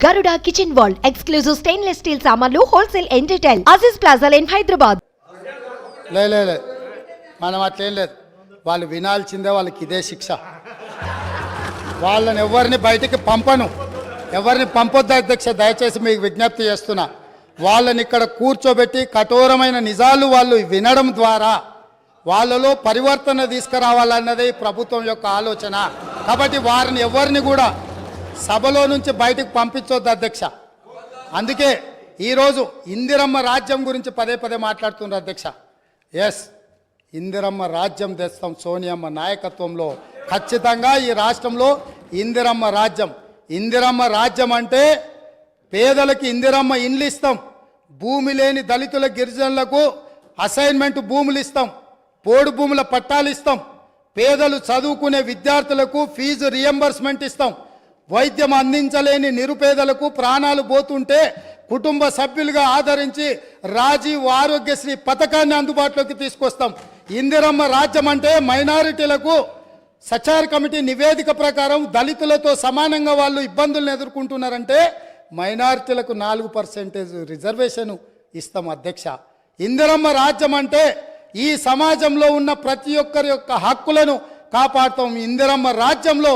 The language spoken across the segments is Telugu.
Garuda Kitchen World exclusive stainless steel samanlu wholesale and retail Aziz Plaza in Hyderabad. లే మనం అట్లేం లేదు. వాళ్ళు వినాల్సిందే, వాళ్ళకి ఇదే శిక్ష. వాళ్ళని ఎవరిని బయటికి పంపను, ఎవరిని పంపొద్దు అధ్యక్ష. దయచేసి మీకు విజ్ఞప్తి చేస్తున్నా, వాళ్ళని ఇక్కడ కూర్చోబెట్టి కఠోరమైన నిజాలు వాళ్ళు వినడం ద్వారా వాళ్ళలో పరివర్తన తీసుకురావాలన్నదే ప్రభుత్వం యొక్క ఆలోచన. కాబట్టి వారిని ఎవరిని కూడా సభలో నుంచి బయటకు పంపించొద్దు అధ్యక్ష. అందుకే ఈరోజు ఇందిరమ్మ రాజ్యం గురించి పదే పదే మాట్లాడుతున్నారు అధ్యక్ష. ఎస్, ఇందిరమ్మ రాజ్యం తెస్తాం సోనియమ్మ నాయకత్వంలో. ఖచ్చితంగా ఈ రాష్ట్రంలో ఇందిరమ్మ రాజ్యం. ఇందిరమ్మ రాజ్యం అంటే పేదలకి ఇందిరమ్మ ఇండ్లు ఇస్తాం, భూమి లేని దళితుల గిరిజనులకు అసైన్మెంట్ భూములు ఇస్తాం, పోడు భూముల పట్టాలు ఇస్తాం, పేదలు చదువుకునే విద్యార్థులకు ఫీజు రియంబర్స్మెంట్ ఇస్తాం, వైద్యం అందించలేని నిరుపేదలకు ప్రాణాలు పోతుంటే కుటుంబ సభ్యులుగా ఆదరించి రాజీవ్ ఆరోగ్యశ్రీ పథకాన్ని అందుబాటులోకి తీసుకొస్తాం. ఇందిరమ్మ రాజ్యం అంటే మైనారిటీలకు సచార్ కమిటీ నివేదిక ప్రకారం దళితులతో సమానంగా వాళ్ళు ఇబ్బందులను ఎదుర్కొంటున్నారంటే మైనారిటీలకు 4% రిజర్వేషన్ ఇస్తాం అధ్యక్ష. ఇందిరమ్మ రాజ్యం అంటే ఈ సమాజంలో ఉన్న ప్రతి ఒక్కరి యొక్క హక్కులను కాపాడుతాం. ఇందిరమ్మ రాజ్యంలో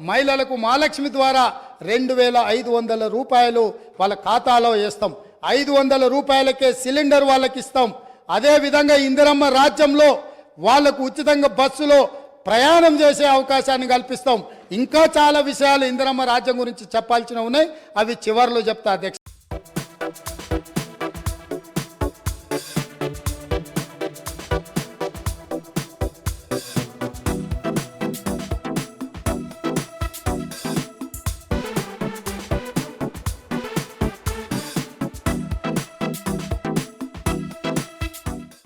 మహిళలకు మహాలక్ష్మి ద్వారా 2500 రూపాయలు వాళ్ళ ఖాతాలో వేస్తాం. 500 రూపాయలకే సిలిండర్ వాళ్ళకి ఇస్తాం. అదేవిధంగా ఇందిరమ్మ రాజ్యంలో వాళ్లకు ఉచితంగా బస్సులో ప్రయాణం చేసే అవకాశాన్ని కల్పిస్తాం. ఇంకా చాలా విషయాలు ఇందిరమ్మ రాజ్యం గురించి చెప్పాల్సిన ఉన్నాయి, అవి చివరిలో చెప్తా అధ్యక్ష.